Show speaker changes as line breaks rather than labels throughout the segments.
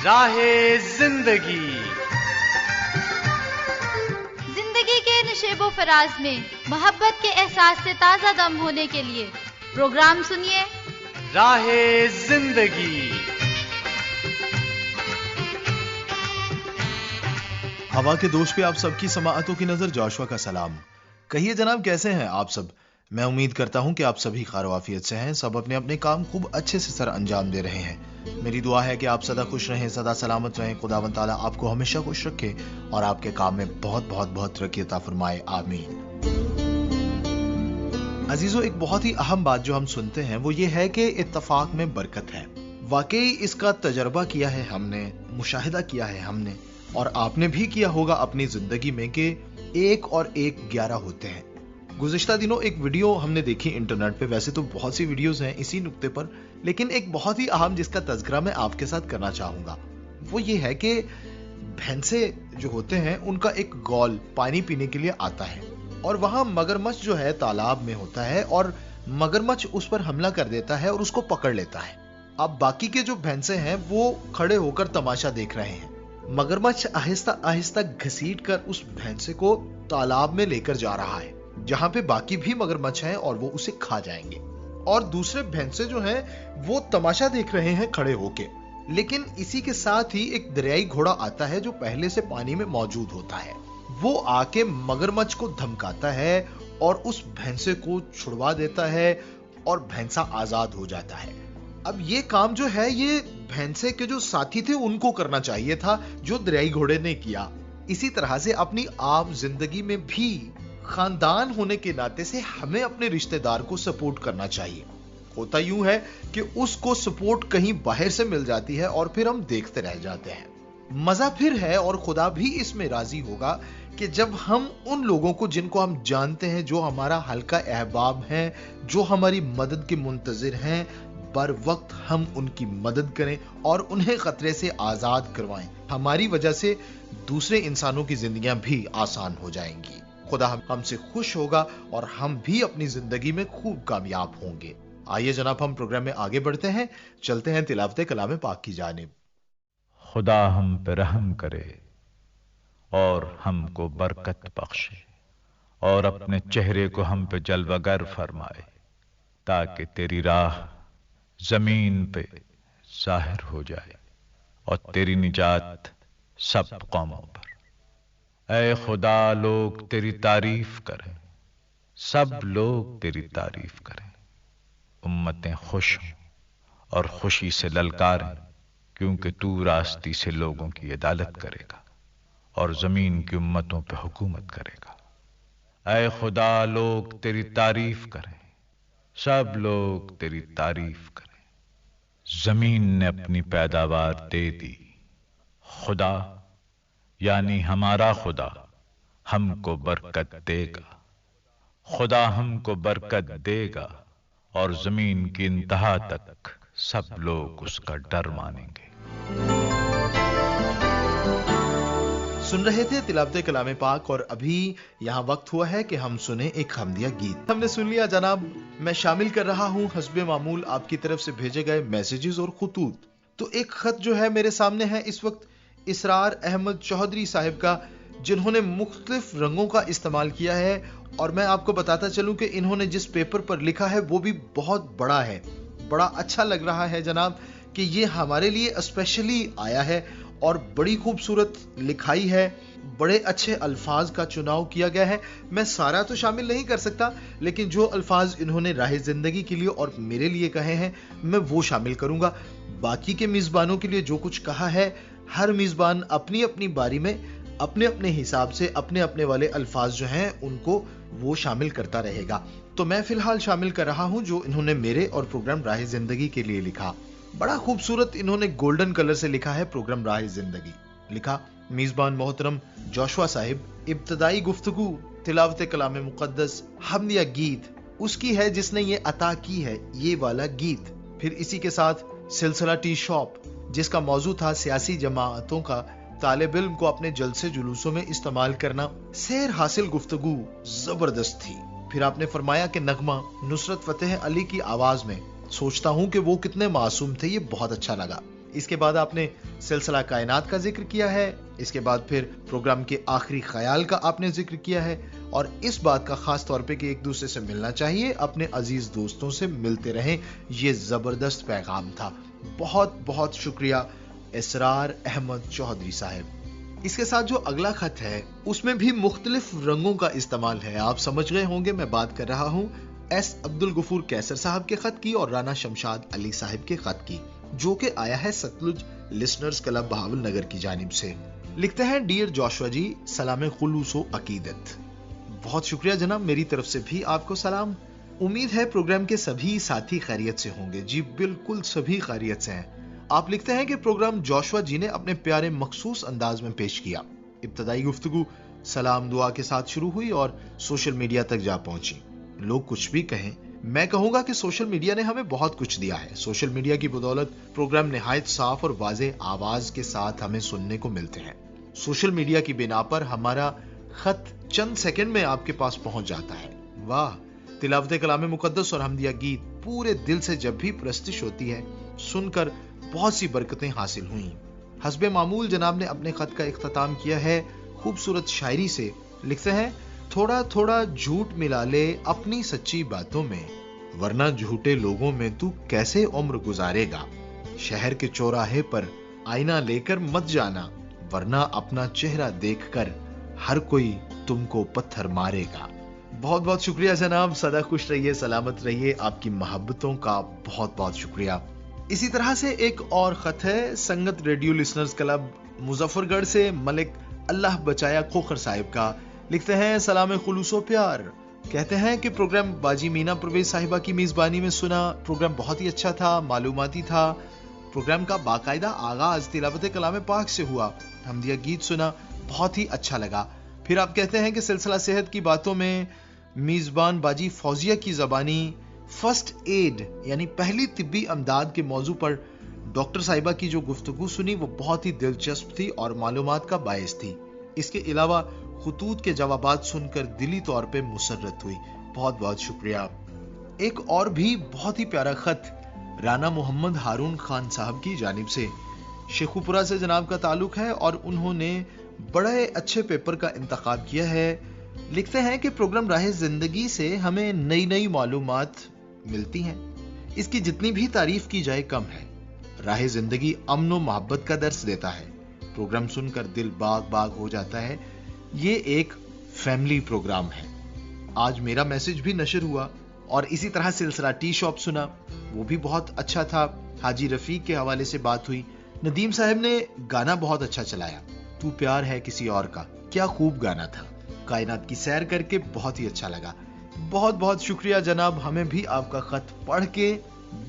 راہ زندگی
زندگی کے نشیب و فراز میں محبت کے احساس سے تازہ دم ہونے کے لیے پروگرام سنیے
راہ زندگی۔
ہوا کے دوش پہ آپ سب کی سماعتوں کی نظر جاشوا کا سلام۔ کہیے جناب کیسے ہیں آپ سب؟ میں امید کرتا ہوں کہ آپ سبھی خیر و عافیت سے ہیں، سب اپنے اپنے کام خوب اچھے سے سر انجام دے رہے ہیں۔ میری دعا ہے کہ آپ سدا خوش رہیں، سدا سلامت رہیں، خداوند تعالیٰ آپ کو ہمیشہ خوش رکھے اور آپ کے کام میں بہت بہت بہت ترقی عطا فرمائے، آمین۔ عزیزو، ایک بہت ہی اہم بات جو ہم سنتے ہیں وہ یہ ہے کہ اتفاق میں برکت ہے۔ واقعی اس کا تجربہ کیا ہے ہم نے، مشاہدہ کیا ہے ہم نے، اور آپ نے بھی کیا ہوگا اپنی زندگی میں کہ 1 اور 1 11 ہوتے ہیں۔ گزشتہ دنوں ایک ویڈیو ہم نے دیکھی انٹرنیٹ پہ، ویسے تو بہت سی ویڈیوز ہیں اسی نقطے پر، لیکن ایک بہت ہی اہم جس کا تذکرہ میں آپ کے ساتھ کرنا چاہوں گا وہ یہ ہے کہ بھینسے جو ہوتے ہیں ان کا ایک گول پانی پینے کے لیے آتا ہے، اور وہاں مگرمچھ جو ہے تالاب میں ہوتا ہے، اور مگرمچھ اس پر حملہ کر دیتا ہے اور اس کو پکڑ لیتا ہے۔ اب باقی کے جو بھینسے ہیں وہ کھڑے ہو کر تماشا دیکھ رہے ہیں۔ مگرمچھ آہستہ آہستہ گھسیٹ کر اس بھینسے کو تالاب میں لے کر جا رہا ہے، جہاں پہ باقی بھی مگرمچھ ہیں اور وہ اسے کھا جائیں گے، اور دوسرے بھینسے جو ہیں وہ تماشا دیکھ رہے ہیں کھڑے ہو کے۔ لیکن اسی کے ساتھ ہی ایک دریائی گھوڑا آتا ہے جو پہلے سے پانی میں موجود ہوتا ہے، وہ آ کے مگرمچھ کو دھمکاتا ہے اور اس بھینسے کو چھڑوا دیتا ہے اور بھینسا آزاد ہو جاتا ہے۔ اب یہ کام جو ہے یہ بھینسے کے جو ساتھی تھے ان کو کرنا چاہیے تھا جو دریائی گھوڑے نے کیا۔ اسی طرح سے اپنی عام زندگی میں بھی خاندان ہونے کے ناطے سے ہمیں اپنے رشتہ دار کو سپورٹ کرنا چاہیے۔ ہوتا یوں ہے کہ اس کو سپورٹ کہیں باہر سے مل جاتی ہے اور پھر ہم دیکھتے رہ جاتے ہیں۔ مزہ پھر ہے، اور خدا بھی اس میں راضی ہوگا کہ جب ہم ان لوگوں کو جن کو ہم جانتے ہیں، جو ہمارا حلقہ احباب ہیں، جو ہماری مدد کے منتظر ہیں، بر وقت ہم ان کی مدد کریں اور انہیں خطرے سے آزاد کروائیں۔ ہماری وجہ سے دوسرے انسانوں کی زندگیاں بھی آسان ہو جائیں گی۔ خدا ہم سے خوش ہوگا اور ہم بھی اپنی زندگی میں خوب کامیاب ہوں گے۔ آئیے جناب ہم پروگرام میں آگے بڑھتے ہیں، چلتے ہیں تلاوت کلام پاک کی جانب۔
خدا ہم پہ رحم کرے اور ہم کو برکت بخشے، اور اپنے چہرے کو ہم پہ جلوہ گر فرمائے، تاکہ تیری راہ زمین پہ ظاہر ہو جائے اور تیری نجات سب قوموں پر۔ اے خدا، لوگ تیری تعریف کریں، سب لوگ تیری تعریف کریں، امتیں خوش ہوں اور خوشی سے للکاریں، کیونکہ تو راستی سے لوگوں کی عدالت کرے گا اور زمین کی امتوں پہ حکومت کرے گا۔ اے خدا، لوگ تیری تعریف کریں، سب لوگ تیری تعریف کریں، زمین نے اپنی پیداوار دے دی، خدا یعنی ہمارا خدا ہم کو برکت دے گا، خدا ہم کو برکت دے گا اور زمین کی انتہا تک سب لوگ اس کا ڈر مانیں گے۔
سن رہے تھے تلاوت کلام پاک، اور ابھی یہاں وقت ہوا ہے کہ ہم سنیں ایک حمدیہ گیت۔ ہم نے سن لیا جناب، میں شامل کر رہا ہوں حسب معمول آپ کی طرف سے بھیجے گئے میسیجز اور خطوط۔ تو ایک خط جو ہے میرے سامنے ہے اس وقت اسرار احمد چودھری صاحب کا، جنہوں نے مختلف رنگوں کا استعمال کیا ہے، اور میں آپ کو بتاتا چلوں کہ انہوں نے جس پیپر پر لکھا ہے وہ بھی بہت بڑا ہے، بڑا اچھا لگ رہا ہے جناب کہ یہ ہمارے لیے اسپیشلی آیا ہے، اور بڑی خوبصورت لکھائی ہے، بڑے اچھے الفاظ کا چناؤ کیا گیا ہے۔ میں سارا تو شامل نہیں کر سکتا، لیکن جو الفاظ انہوں نے راہ زندگی کے لیے اور میرے لیے کہے ہیں میں وہ شامل کروں گا۔ باقی کے میزبانوں کے لیے جو کچھ کہا ہے، ہر میزبان اپنی اپنی باری میں اپنے اپنے حساب سے اپنے اپنے والے الفاظ جو ہیں ان کو وہ شامل کرتا رہے گا۔ تو میں فی الحال شامل کر رہا ہوں جو انہوں نے میرے اور پروگرام راہ زندگی کے لیے لکھا۔ بڑا خوبصورت انہوں نے گولڈن کلر سے لکھا ہے پروگرام راہ زندگی۔ لکھا میزبان محترم جاشوا صاحب، ابتدائی گفتگو تلاوت کلام مقدس حمدیہ گیت اس کی ہے جس نے یہ عطا کی ہے، یہ والا گیت۔ پھر اسی کے ساتھ سلسلہ ٹی شاپ جس کا موضوع تھا سیاسی جماعتوں کا طالب علم کو اپنے جلسے جلوسوں میں استعمال کرنا، سیر حاصل گفتگو زبردست تھی۔ پھر آپ نے فرمایا کہ نغمہ نصرت فتح علی کی آواز میں، سوچتا ہوں کہ وہ کتنے معصوم تھے، یہ بہت اچھا لگا۔ اس کے بعد آپ نے سلسلہ کائنات کا ذکر کیا ہے، اس کے بعد پھر پروگرام کے آخری خیال کا آپ نے ذکر کیا ہے، اور اس بات کا خاص طور پہ کہ ایک دوسرے سے ملنا چاہیے، اپنے عزیز دوستوں سے ملتے رہیں۔ یہ زبردست پیغام تھا، بہت بہت شکریہ اسرار احمد چودھری صاحب۔ اس کے ساتھ جو اگلا خط ہے اس میں بھی مختلف رنگوں کا استعمال ہے، آپ سمجھ گئے ہوں گے میں بات کر رہا ہوں ایس عبدالغفور کیسر صاحب کے خط کی اور رانا شمشاد علی صاحب کے خط کی، جو کہ آیا ہے ستلج لسنرز کلب بہاول نگر کی جانب سے۔ لکھتے ہیں ڈیئر جوشوا جی، سلام خلوص و عقیدت۔ بہت شکریہ جناب، میری طرف سے بھی آپ کو سلام۔ امید ہے پروگرام کے سبھی ساتھی خیریت سے ہوں گے۔ جی بالکل سبھی خیریت سے ہیں۔ آپ لکھتے ہیں کہ پروگرام جوشوا جی نے اپنے پیارے مخصوص انداز میں پیش کیا۔ ابتدائی گفتگو سلام دعا کے ساتھ شروع ہوئی اور سوشل میڈیا تک جا پہنچی۔ لوگ کچھ بھی کہیں، میں کہوں گا کہ سوشل میڈیا نے ہمیں بہت کچھ دیا ہے۔ سوشل میڈیا کی بدولت پروگرام نہایت صاف اور واضح آواز کے ساتھ ہمیں سننے کو ملتے ہیں۔ سوشل میڈیا کی بنا پر ہمارا خط چند سیکنڈ میں آپ کے پاس پہنچ جاتا ہے۔ واہ، تلاوت کلام مقدس اور حمدیہ گیت پورے دل سے جب بھی پرستش ہوتی ہے، سن کر بہت سی برکتیں حاصل ہوئیں۔ حسب معمول جناب نے اپنے خط کا اختتام کیا ہے خوبصورت شاعری سے۔ لکھتے ہیں تھوڑا تھوڑا جھوٹ ملا لے اپنی سچی باتوں میں، ورنہ جھوٹے لوگوں میں تو کیسے عمر گزارے گا۔ شہر کے چوراہے پر آئینہ لے کر مت جانا، ورنہ اپنا چہرہ دیکھ کر ہر کوئی تم کو پتھر مارے گا۔ بہت بہت شکریہ جناب، سدا خوش رہیے، سلامت رہیے، آپ کی محبتوں کا بہت بہت شکریہ۔ اسی طرح سے ایک اور خط ہے سنگت ریڈیو لسنرز کلب مظفر گڑھ سے ملک اللہ بچایا کھوکھر صاحب کا۔ لکھتے ہیں سلام خلوص و پیار، کہتے ہیں کہ پروگرام باجی مینا پرویز صاحبہ کی میزبانی میں سنا، پروگرام بہت ہی اچھا تھا، معلوماتی تھا۔ پروگرام کا باقاعدہ آغاز تلاوت کلام پاک سے ہوا، حمدیہ گیت سنا، بہت ہی اچھا لگا۔ پھر آپ کہتے ہیں کہ سلسلہ صحت کی باتوں میں میزبان باجی فوزیہ کی زبانی فرسٹ ایڈ یعنی پہلی طبی امداد کے موضوع پر ڈاکٹر صاحبہ کی جو گفتگو سنی وہ بہت ہی دلچسپ تھی اور معلومات کا باعث تھی۔ اس کے علاوہ خطوط کے جوابات سن کر دلی طور پہ مسرت ہوئی، بہت بہت شکریہ۔ ایک اور بھی بہت ہی پیارا خط رانا محمد ہارون خان صاحب کی جانب سے، شیخوپورہ سے جناب کا تعلق ہے اور انہوں نے بڑے اچھے پیپر کا انتخاب کیا ہے۔ لکھتے ہیں کہ پروگرام راہ زندگی سے ہمیں نئی نئی معلومات ملتی ہیں، اس کی جتنی بھی تعریف کی جائے کم ہے۔ راہ زندگی امن و محبت کا درس دیتا ہے، پروگرام سن کر دل باغ باغ ہو جاتا ہے۔ یہ ایک فیملی پروگرام ہے۔ آج میرا میسج بھی نشر ہوا اور اسی طرح سلسلہ ٹی شاپ سنا، وہ بھی بہت اچھا تھا۔ حاجی رفیق کے حوالے سے بات ہوئی، ندیم صاحب نے گانا بہت اچھا چلایا، تو پیار ہے کسی اور کا، کیا خوب گانا تھا۔ کائنات کی سیر کر کے بہت ہی اچھا لگا۔ بہت بہت شکریہ جناب، ہمیں بھی آپ کا خط پڑھ کے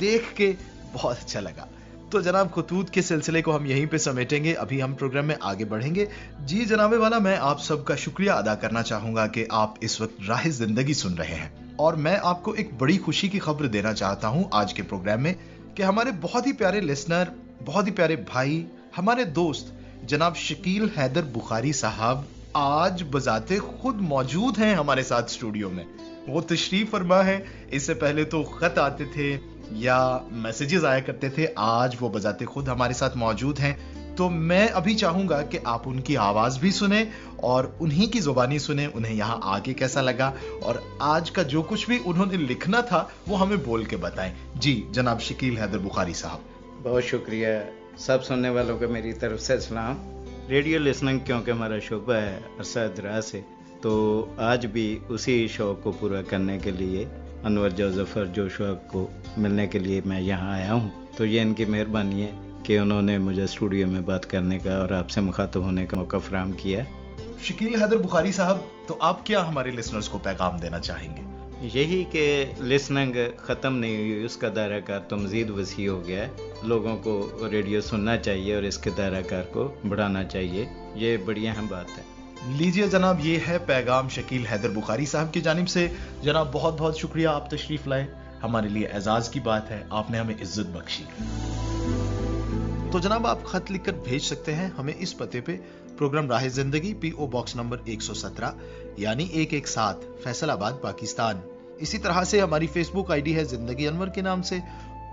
دیکھ کے بہت اچھا لگا۔ تو جناب خطوط کے سلسلے کو ہم یہیں پہ سمیٹیں گے، ابھی ہم پروگرام میں آگے بڑھیں گے۔ جی جناب والا، میں آپ سب کا شکریہ ادا کرنا چاہوں گا کہ آپ اس وقت راہ زندگی سن رہے ہیں، اور میں آپ کو ایک بڑی خوشی کی خبر دینا چاہتا ہوں آج کے پروگرام میں کہ ہمارے بہت ہی پیارے لسنر، بہت ہی پیارے بھائی، ہمارے دوست جناب شکیل حیدر بخاری صاحب آج بذات خود موجود ہیں ہمارے ساتھ اسٹوڈیو میں۔ وہ تشریف فرما ہے، اس سے پہلے تو خط آتے تھے یا میسیجز آیا کرتے تھے، آج وہ بذات خود ہمارے ساتھ موجود ہیں۔ تو میں ابھی چاہوں گا کہ آپ ان کی آواز بھی سنیں اور انہی کی زبانی سنیں، انہیں یہاں آ کے کیسا لگا اور آج کا جو کچھ بھی انہوں نے لکھنا تھا وہ ہمیں بول کے بتائیں۔ جی جناب شکیل حیدر بخاری صاحب۔
بہت شکریہ سب سننے والوں کو میری طرف سے سلام۔ ریڈیو لسننگ کیونکہ ہمارا شعبہ ہے عرصہ دراز سے، تو آج بھی اسی شوق کو پورا کرنے کے لیے انور ظفر جوشوا کو ملنے کے لیے میں یہاں آیا ہوں۔ تو یہ ان کی مہربانی ہے کہ انہوں نے مجھے اسٹوڈیو میں بات کرنے کا اور آپ سے مخاطب ہونے کا موقع فراہم کیا۔
شکیل حیدر بخاری صاحب، تو آپ کیا ہمارے لسنرز کو پیغام دینا چاہیں گے؟
یہی کہ لسننگ ختم نہیں ہوئی، اس کا دائرہ کار تو مزید وسیع ہو گیا ہے۔ لوگوں کو ریڈیو سننا چاہیے اور اس کے دائرہ کار کو بڑھانا چاہیے، یہ بڑی اہم بات ہے۔
لیجئے جناب، یہ ہے پیغام شکیل حیدر بخاری صاحب کی جانب سے۔ جناب بہت بہت شکریہ، آپ تشریف لائے، ہمارے لیے اعزاز کی بات ہے، آپ نے ہمیں عزت بخشی۔ تو جناب آپ خط لکھ کر بھیج سکتے ہیں ہمیں اس پتے پہ، پروگرام راہ زندگی، پی او باکس نمبر 117 یعنی 117 فیصل آباد پاکستان۔ اسی طرح سے ہماری فیس بک آئی ڈی ہے زندگی انور کے نام سے،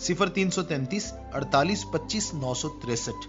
0333 48 25 963।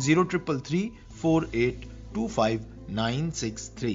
0333 48 25 963।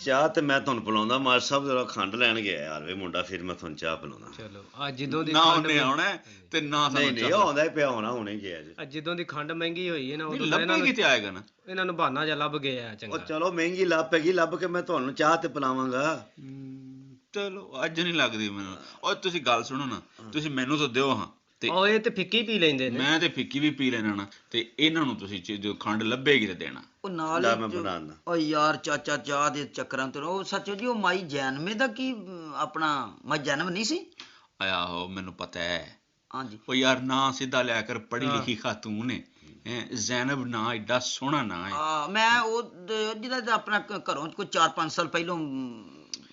ਚਾਹ ਤੇ ਮੈਂ ਤੁਹਾਨੂੰ ਪਿਲਾਉਂਦਾ, ਮਾਰ ਸਾਹਿਬ ਜਰਾ ਖੰਡ ਲੈਣ ਗਿਆ ਯਾਰ ਵੇ ਮੁੰਡਾ, ਫਿਰ ਮੈਂ ਤੁਹਾਨੂੰ ਚਾਹ ਪਿਲਾਉਂਦਾ।
ਚਲੋ ਅੱਜ ਜਦੋਂ ਦੀ
ਨਾ
ਖੰਡ
ਉਹਨੇ ਆਉਣਾ ਤੇ ਨਾ
ਨਹੀਂ ਨਹੀਂ, ਉਹ ਆਉਂਦਾ ਹੀ ਪਿਆ ਹੋਣਾ, ਹੁਣੇ ਗਿਆ ਜੀ।
ਅੱਜ ਜਦੋਂ ਦੀ ਖੰਡ ਮਹਿੰਗੀ ਹੋਈ ਹੈ ਨਾ, ਉਦੋਂ
ਲੱਭੇ ਕਿਤੇ ਆਏਗਾ ਨਾ,
ਇਹਨਾਂ ਨੂੰ ਬਹਾਨਾ ਜਿਹਾ ਲੱਭ ਗਿਆ
ਉਹ
ਚੰਗਾ।
ਚਲੋ ਮਹਿੰਗੀ ਲੱਭ ਪੈਗੀ, ਲੱਭ ਕੇ ਮੈਂ ਤੁਹਾਨੂੰ ਚਾਹ ਤੇ ਪਿਲਾਵਾਂਗਾ।
ਚਲੋ ਅੱਜ ਨਹੀਂ ਲੱਗਦੀ ਮੈਨੂੰ। ਓਏ ਤੁਸੀਂ ਗੱਲ ਸੁਣੋ ਨਾ, ਤੁਸੀਂ ਮੈਨੂੰ ਤਾਂ ਦਿਓ ਹਾਂ ਤੇ
ਉਹ ਇਹ ਤੇ ਫਿੱਕੀ ਪੀ ਲੈਂਦੇ ਨੇ।
ਮੈਂ ਤੇ ਫਿੱਕੀ ਵੀ ਪੀ ਲੈਣਾ ਨਾ, ਤੇ ਇਹਨਾਂ ਨੂੰ ਤੁਸੀਂ ਜੋ ਖੰਡ ਲੱਭੇਗੀ ਤੇ ਦੇਣਾ।
ਉਹ ਨਾਲ
ਲੈ ਮੈਂ ਬਣਾਉਂਦਾ।
ਓ ਯਾਰ ਚਾਚਾ ਚਾਹ ਦੇ ਚੱਕਰਾਂ ਤੋਂ ਉਹ ਸੱਚੋ ਜੀ, ਉਹ ਮਾਈ ਜੈਨਮੇ ਦਾ ਕੀ ਆਪਣਾ ਮਾਈ ਜਨਮ ਨਹੀਂ ਸੀ?
ਆਹੋ ਮੈਨੂੰ ਪਤਾ ਹੈ।
ਹਾਂਜੀ।
ਉਹ ਯਾਰ ਨਾਂ ਸਿੱਧਾ ਲਿਆ ਕਰ, ਪੜ੍ਹੀ ਲਿਖੀ ਖਾਤੂਨ ਹੈ। ਜ਼ੈਨਬ ਨਾਂ ਏਡਾ ਸੋਹਣਾ ਨਾਂ ਹੈ।
ਮੈਂ ਉਹ ਜਿਹਦਾ ਆਪਣਾ ਘਰੋਂ ਕੋਈ 4-5 ਸਾਲ ਪਹਿਲਾਂ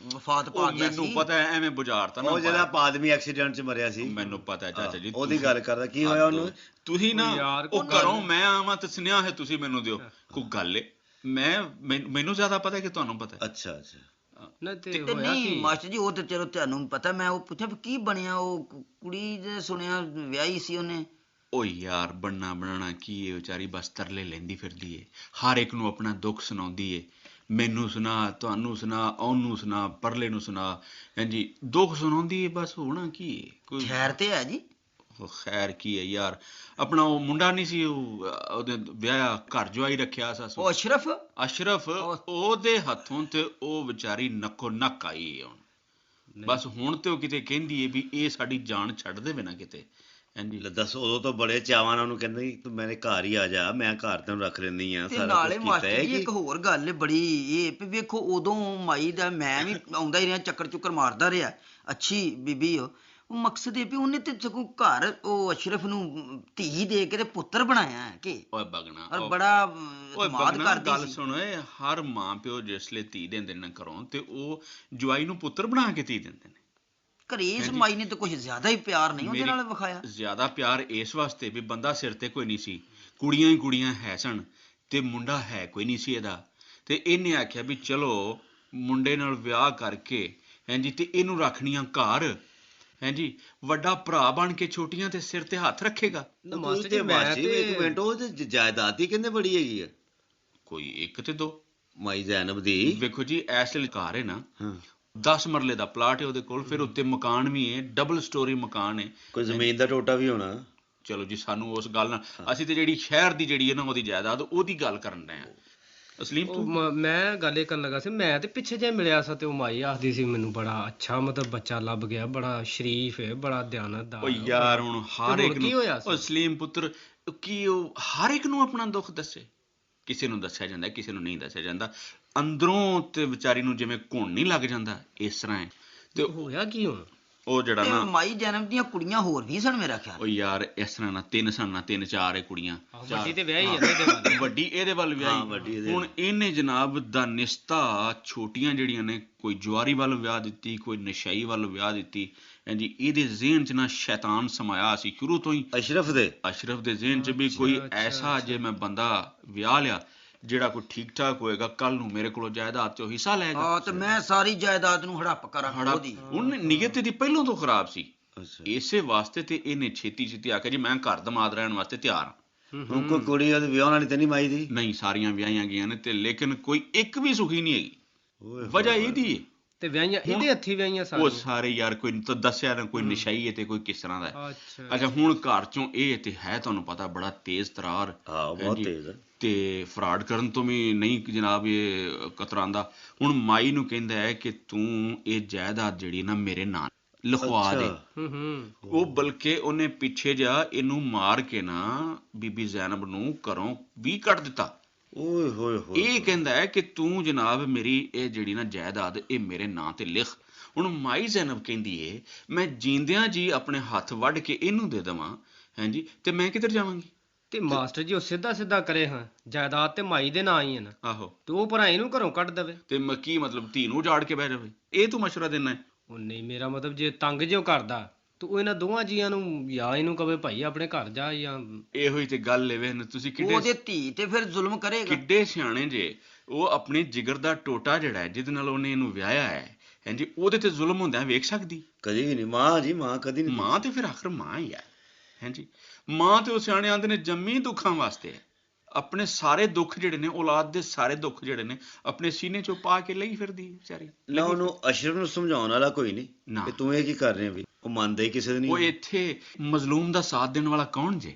ਵਫਾਤ ਪਾ ਗਿਆ ਸੀ।
ਮੈਨੂੰ ਪਤਾ ਹੈ, ਐਵੇਂ ਬੁਝਾਰਤਾ ਨਾ।
ਉਹ ਜਿਹੜਾ ਆਦਮੀ ਐਕਸੀਡੈਂਟ 'ਚ ਮਰਿਆ ਸੀ,
ਮੈਨੂੰ ਪਤਾ ਹੈ ਚਾਚਾ ਜੀ,
ਉਹਦੀ ਗੱਲ ਕਰਦਾ। ਕੀ ਹੋਇਆ ਉਹਨੂੰ?
ਤੁਸੀਂ ਨਾ ਉਹ ਘਰੋਂ ਮੈਂ ਆਵਾਂ ਤੇ ਸੁਨੇਹਾ ਹੈ ਤੁਸੀਂ ਮੈਨੂੰ ਦਿਓ, ਕੋਈ ਗੱਲ ਏ। ਮੈਨੂੰ ਜ਼ਿਆਦਾ ਪਤਾ ਕਿ ਤੁਹਾਨੂੰ ਪਤਾ।
ਅੱਛਾ ਅੱਛਾ।
ਨਹੀਂ ਮਾਸਟਰ ਜੀ, ਉਹ ਤਾਂ ਚਲੋ ਤੁਹਾਨੂੰ ਪਤਾ। ਮੈਂ ਉਹ ਪੁੱਛਿਆ ਵੀ ਕੀ ਬਣਿਆ, ਉਹ ਕੁੜੀ ਜੇ ਸੁਣਿਆ ਵਿਆਹੀ ਸੀ ਉਹਨੇ।
ਓ ਯਾਰ ਬਣਨਾ ਬਣਾਣਾ ਕੀ ਏ, ਵਿਚਾਰੀ ਬਸ ਤਰਲੇ ਲੈਂਦੀ ਫਿਰਦੀ ਏ, ਹਰ ਇੱਕ ਨੂੰ ਆਪਣਾ ਦੁੱਖ ਸੁਣਾਉਂਦੀ ਏ। ਮੈਨੂੰ ਸੁਣਾ, ਤੁਹਾਨੂੰ ਸੁਣਾ, ਉਹਨੂੰ ਸੁਣਾ, ਪਰਲੇ ਨੂੰ ਸੁਣਾ, ਹਾਂਜੀ ਦੁੱਖ ਸੁਣਾਉਂਦੀ ਏ। ਬਸ ਹੋਣਾ ਕੀ ਏ, ਕੋਈ
ਖੈਰ ਤੇ ਹੈ ਜੀ।
ਖੈਰ ਕੀ ਹੈ ਯਾਰ, ਆਪਣਾ ਉਹ ਮੁੰਡਾ ਨਹੀਂ ਸੀ, ਉਹਦੇ ਵਿਆਹ ਘਰ ਜਵਾਈ ਰੱਖਿਆ ਸਾ,
ਉਹ
ਅਸ਼ਰਫ, ਉਹਦੇ ਹੱਥੋਂ ਤੇ ਉਹ ਵਿਚਾਰੀ ਨੱਕੋ ਨੱਕ ਆਈ ਹੈ ਹੁਣ। ਬਸ ਹੁਣ ਤੇ ਉਹ ਕਿਤੇ ਕਹਿੰਦੀ ਏ ਵੀ ਇਹ ਸਾਡੀ ਜਾਨ ਛੱਡ ਦੇਵੇ ਨਾ ਕਿਤੇ। ਹਾਂਜੀ
ਦੱਸ, ਉਦੋਂ ਤੋਂ ਬੜੇ ਚਾਵਾਂ ਨਾਲ ਉਹਨੂੰ ਕਹਿੰਦੇ ਤੂੰ ਮੇਰੇ ਘਰ ਹੀ ਆ ਜਾ, ਮੈਂ ਘਰ ਤੈਨੂੰ ਰੱਖ ਲੈਂਦੀ ਆ।
ਤੇ ਨਾਲੇ ਮਾਸਟਰ ਜੀ ਇੱਕ ਹੋਰ ਗੱਲ ਬੜੀ ਇਹ ਵੀ ਵੇਖੋ, ਉਦੋਂ ਮਾਈ ਦਾ ਮੈਂ ਵੀ ਆਉਂਦਾ ਹੀ ਰਿਹਾ, ਚੱਕਰ ਚੁੱਕਰ ਮਾਰਦਾ ਰਿਹਾ, ਅੱਛੀ ਬੀਬੀ ਉਹ ਮਕਸਦ ਇਹ ਵੀ ਉਹਨੇ ਤੇ ਸਗੋਂ ਘਰ ਉਹ ਅਸ਼ਰਫ ਨੂੰ ਧੀ ਦੇ ਕੇ ਤੇ ਪੁੱਤਰ ਬਣਾਇਆ ਹੈ ਕਿ
ਓਏ ਬਗਣਾ,
ਔਰ ਬੜਾ ਇਤਮਾਦ ਕਰਦੀ
ਗੱਲ
ਸੀ।
ਸੁਣ ਓਏ, ਹਰ ਮਾਂ ਪਿਓ ਜਿਸਲੇ ਧੀ ਦਿੰਦੇ ਨੇ ਘਰੋਂ, ਤੇ ਉਹ ਜਵਾਈ ਨੂੰ ਪੁੱਤਰ ਬਣਾ ਕੇ ਧੀ ਦਿੰਦੇ ਨੇ।
ਘਰੇ ਇਸ ਮਾਈ ਨੇ ਤਾਂ ਕੁਝ ਜ਼ਿਆਦਾ ਹੀ ਪਿਆਰ ਨਹੀਂ ਉਹਦੇ ਨਾਲ ਵਿਖਾਇਆ।
ਜ਼ਿਆਦਾ ਪਿਆਰ ਇਸ ਵਾਸਤੇ ਵੀ ਬੰਦਾ ਸਿਰ ਤੇ ਕੋਈ ਨਹੀਂ ਸੀ, ਕੁੜੀਆਂ ਹੀ ਕੁੜੀਆਂ ਹੈ ਸਨ, ਤੇ ਮੁੰਡਾ ਹੈ ਕੋਈ ਨਹੀਂ ਸੀ ਇਹਦਾ। ਤੇ ਇਹਨੇ ਆਖਿਆ ਵੀ ਚਲੋ ਮੁੰਡੇ ਨਾਲ ਵਿਆਹ ਕਰਕੇ ਹਾਂਜੀ ਤੇ ਇਹਨੂੰ ਰੱਖਣੀਆਂ ਘਰ, ਹਾਂਜੀ ਵੱਡਾ ਭਰਾ ਬਣ ਕੇ ਛੋਟੀਆਂ ਤੇ ਸਿਰ ਤੇ ਹੱਥ ਰੱਖੇਗਾ।
ਮਾਸਟਰ ਜੀ ਮੈਂ ਤੇ
ਇੱਕ ਮਿੰਟ, ਉਹ ਜਾਇਦਾਦ ਹੀ ਕਿੰਨੇ ਬੜੀ ਹੈਗੀ ਆ?
ਕੋਈ ਇੱਕ ਤੇ ਦੋ।
ਮਾਈ ਜ਼ੈਨਬ ਦੀ
ਵੇਖੋ ਜੀ, ਇਸ ਲਈ ਘਰ ਹੈ ਨਾ, 10 ਮਰਲੇ ਦਾ ਪਲਾਟ ਹੈ ਉਹਦੇ ਕੋਲ, ਫਿਰ ਉੱਤੇ ਮਕਾਨ ਵੀ ਹੈ, ਡਬਲ ਸਟੋਰੀ ਮਕਾਨ ਹੈ।
ਕੋਈ ਜ਼ਮੀਨ ਦਾ ਟੋਟਾ ਵੀ ਹੋਣਾ।
ਚਲੋ ਜੀ, ਸਾਨੂੰ ਉਸ ਗੱਲ ਨਾਲ, ਅਸੀਂ ਤੇ ਜਿਹੜੀ ਸ਼ਹਿਰ ਦੀ ਜਿਹੜੀ ਹੈ ਨਾ ਉਹਦੀ ਜਾਇਦਾਦ, ਉਹਦੀ ਗੱਲ ਕਰਨ ਰਹੇ ਹਾਂ। ਅਸਲੀਮ
ਮੈਂ ਗੱਲ ਇਹ ਕਰਨ ਲੱਗਾ ਸੀ, ਮੈਂ ਤੇ ਪਿੱਛੇ ਜੇ ਮਿਲਿਆ ਸੀ ਤੇ ਉਹ ਮਾਈ ਆਖਦੀ ਸੀ ਮੈਨੂੰ ਬੜਾ ਅੱਛਾ ਮਤਲਬ ਬੱਚਾ ਲੱਭ ਗਿਆ, ਬੜਾ ਸ਼ਰੀਫ ਹੈ, ਬੜਾ ਦਿਆਨਤਦਾਰ।
ਓ ਯਾਰ ਹੁਣ ਹਰ ਇੱਕ ਨੂੰ,
ਉਹ
ਅਸਲੀਮ ਪੁੱਤਰ ਕੀ ਉਹ ਹਰ ਇੱਕ ਨੂੰ ਆਪਣਾ ਦੁੱਖ ਦੱਸੇ? ਕਿਸੇ ਨੂੰ ਦੱਸਿਆ ਜਾਂਦਾ, ਕਿਸੇ ਨੂੰ ਨਹੀਂ ਦੱਸਿਆ ਜਾਂਦਾ। ਅੰਦਰੋਂ ਤੇ ਵਿਚਾਰੀ ਨੂੰ ਜਿਵੇਂ ਘੁਣ ਨਹੀਂ ਲੱਗ ਜਾਂਦਾ, ਇਸ ਤਰ੍ਹਾਂ ਹੈ। ਤੇ
ਹੋਇਆ ਕੀ ਹੁਣ?
ਉਹ ਜਿਹੜਾ ਨਾ
ਮਾਈ ਜਨਮ ਦੀਆਂ ਕੁੜੀਆਂ ਹੋਰ ਵੀ ਸਨ ਮੇਰਾ ਖਿਆਲ।
ਉਹ ਯਾਰ ਇਸ ਤਰ੍ਹਾਂ ਨਾ 3 ਸਨ ਨਾ 3-4 ਕੁੜੀਆਂ।
ਵੱਡੀ ਤੇ ਵਿਆਹੀ ਹੈ ਇਹਦੇ ਵੱਲ,
ਵੱਡੀ ਇਹਦੇ ਵੱਲ ਵਿਆਹੀ। ਹੁਣ ਇਹਨੇ ਜਨਾਬ ਦਾਨਿਸਤਾ ਛੋਟੀਆਂ ਜਿਹੜੀਆਂ ਨੇ, ਕੋਈ ਜੁਆਰੀ ਵੱਲ ਵਿਆਹ ਦਿੱਤੀ, ਕੋਈ ਨਸ਼ਈ ਵੱਲ ਵਿਆਹ ਦਿੱਤੀ। ਹਾਂਜੀ ਇਹਦੇ ਜ਼ਿਹਨ 'ਚ ਨਾ ਸ਼ੈਤਾਨ ਸਮਾਇਆ ਸੀ ਸ਼ੁਰੂ ਤੋਂ ਹੀ। ਅਸ਼ਰਫ ਦੇ ਜ਼ਿਹਨ 'ਚ ਵੀ ਕੋਈ ਐਸਾ ਜੇ ਮੈਂ ਬੰਦਾ ਵਿਆਹ ਲਿਆ ਜਿਹੜਾ ਕੋਈ ਠੀਕ ਠਾਕ ਹੋਏਗਾ, ਕੱਲ ਨੂੰ ਮੇਰੇ ਕੋਲੋਂ ਜਾਇਦਾਦ 'ਚੋਂ ਹਿੱਸਾ ਲਏਗਾ।
ਹਾਂ ਤੇ ਮੈਂ ਸਾਰੀ ਜਾਇਦਾਦ ਨੂੰ ਹੜੱਪ ਕਰਾਂ ਉਹਦੀ।
ਉਹਨੇ ਨੀਅਤ ਦੀ ਪਹਿਲੋਂ ਤੋਂ ਖਰਾਬ ਸੀ, ਇਸੇ ਵਾਸਤੇ ਤੇ ਇਹਨੇ ਛੇਤੀ ਆਖਿਆ ਜੀ ਮੈਂ ਘਰ ਦਮਾਦ ਰਹਿਣ ਵਾਸਤੇ ਤਿਆਰ ਹਾਂ।
ਕੋਈ ਕੁੜੀ ਉਹਦੀ ਵਿਆਹ ਵਾਲੀ ਤੇ ਨਹੀਂ ਮਾਈ ਦੀ?
ਨਹੀਂ, ਸਾਰੀਆਂ ਵਿਆਹੀਆਂ ਗਈਆਂ ਨੇ, ਤੇ ਲੇਕਿਨ ਕੋਈ ਇੱਕ ਵੀ ਸੁਖੀ ਨਹੀਂ ਹੈਗੀ। ਵਜ੍ਹਾ ਇਹਦੀ ਹੈ
ਤੇ ਵਿਆਹੀਆਂ ਇਹਦੇ ਹੱਥੀਂ ਵਿਆਹੀਆਂ ਸਾਰੀਆਂ।
ਉਹ ਸਾਰੇ ਯਾਰ ਕੋਈ ਤਾਂ ਦੱਸਿਆ ਨਾ, ਕੋਈ ਨਸ਼ਈ ਹੈ ਤੇ ਕੋਈ ਕਿਸ ਤਰ੍ਹਾਂ ਦਾ ਹੈ। ਅੱਛਾ ਹੁਣ ਘਰ ਚੋਂ ਇਹ ਤੇ ਹੈ ਤੁਹਾਨੂੰ ਪਤਾ ਬੜਾ ਤੇਜ਼ ਤਰਾਰ,
ਬਹੁਤ ਤੇਜ਼,
ਤੇ ਫਰਾਡ ਕਰਨ ਤੋਂ ਵੀ ਨਹੀਂ ਜਨਾਬ ਇਹ ਕਤਰਾਂਦਾ। ਹੁਣ ਮਾਈ ਨੂੰ ਕਹਿੰਦਾ ਹੈ ਕਿ ਤੂੰ ਇਹ ਜਾਇਦਾਦ ਜਿਹੜੀ ਨਾ ਮੇਰੇ ਨਾਂ ਲਿਖਵਾ ਦੇ। ਉਹ ਬਲਕਿ ਉਹਨੇ ਪਿੱਛੇ ਜਾ ਇਹਨੂੰ ਮਾਰ ਕੇ ਨਾ ਬੀਬੀ ਜ਼ੈਨਬ ਨੂੰ ਘਰੋਂ ਵੀ ਕੱਢ ਦਿੱਤਾ।
ਓਏ ਹੋਏ ਹੋਏ।
ਇਹ ਕਹਿੰਦਾ ਹੈ ਕਿ ਤੂੰ ਜਨਾਬ ਮੇਰੀ ਇਹ ਜਿਹੜੀ ਨਾ ਜਾਇਦਾਦ ਇਹ ਮੇਰੇ ਨਾਂ ਤੇ ਲਿਖ। ਹੁਣ ਮਾਈ ਜ਼ੈਨਬ ਕਹਿੰਦੀ ਏ ਮੈਂ ਜੀਂਦਿਆਂ ਜੀ ਆਪਣੇ ਹੱਥ ਵੱਢ ਕੇ ਇਹਨੂੰ ਦੇ ਦੇਵਾਂ, ਹਾਂਜੀ ਤੇ ਮੈਂ ਕਿੱਧਰ ਜਾਵਾਂਗੀ?
ਤੇ ਮਾਸਟਰ ਜੀ ਉਹ ਸਿੱਧਾ ਕਰੇ ਹਾਂ, ਜਾਇਦਾਦ ਤੇ ਮਾਈ ਦੇ ਨਾਂ ਹੀ ਹੈ ਨਾ।
ਆਹੋ,
ਤੇ ਉਹ ਭਰਾ ਇਹਨੂੰ ਘਰੋਂ ਕੱਢ ਦੇਵੇ
ਤੇ ਕੀ ਮਤਲਬ ਧੀ ਨੂੰ ਉਜਾੜ ਕੇ ਬਹਿ ਜਾਵੇ? ਇਹ ਤੂੰ ਮਸ਼ਵਰਾ ਦੇਣਾ ਹੈ?
ਉਹ ਨਹੀਂ, ਮੇਰਾ ਮਤਲਬ ਜੇ ਤੰਗ ਜਿਉ ਕਰਦਾ ਤੇ ਉਹ ਇਹਨਾਂ ਦੋਵਾਂ ਜੀਆਂ ਨੂੰ ਜਾਂ ਇਹਨੂੰ ਕਵੇ ਭਾਈ ਆਪਣੇ ਘਰ ਜਾ, ਜਾਂ
ਇਹੋ ਹੀ ਤੇ ਗੱਲ ਏ। ਵੇਖ ਤੁਸੀਂ
ਉਹਦੇ ਧੀ ਤੇ ਫਿਰ ਜ਼ੁਲਮ ਕਰੇਗਾ।
ਕਿੱਡੇ ਸਿਆਣੇ ਜੇ। ਉਹ ਆਪਣੇ ਜਿਗਰ ਦਾ ਟੋਟਾ ਜਿਹੜਾ ਹੈ ਜਿਹਦੇ ਨਾਲ ਉਹਨੇ ਇਹਨੂੰ ਵਿਆਹਿਆ ਹੈ, ਹਾਂਜੀ, ਉਹਦੇ ਤੇ ਜ਼ੁਲਮ ਹੁੰਦਾ ਵੇਖ ਸਕਦੀ?
ਕਦੀ ਵੀ ਨਹੀਂ। ਮਾਂ ਜੀ, ਮਾਂ ਕਦੀ ਨਹੀਂ।
ਮਾਂ ਤੇ ਫਿਰ ਆਖਰ ਮਾਂ ਹੀ ਹੈ, ਹਾਂਜੀ। ਮਾਂ ਤੇ ਉਹ ਸਿਆਣੇ ਆਂਦੇ ਨੇ ਜੰਮੀ ਦੁੱਖਾਂ ਵਾਸਤੇ, ਆਪਣੇ ਸਾਰੇ ਦੁੱਖ ਜਿਹੜੇ ਨੇ, ਔਲਾਦ ਦੇ ਸਾਰੇ ਦੁੱਖ ਜਿਹੜੇ ਨੇ ਆਪਣੇ ਸੀਨੇ ਚੋਂ ਪਾ ਕੇ ਲਈ ਫਿਰਦੀ ਵਿਚਾਰੀ।
ਨਾ ਉਹਨੂੰ ਅਸ਼ਰਫ ਨੂੰ ਸਮਝਾਉਣ ਵਾਲਾ ਕੋਈ ਨਹੀਂ ਕਿ ਤੂੰ ਇਹ ਕੀ ਕਰ ਰਿਹਾ ਵੀ, ਉਹ ਮੰਨਦਾ ਹੀ ਕਿਸੇ ਦੇ ਨਹੀਂ।
ਉਹ ਇੱਥੇ ਮਜ਼ਲੂਮ ਦਾ ਸਾਥ ਦੇਣ ਵਾਲਾ ਕੌਣ ਜੇ?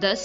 10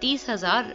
30,000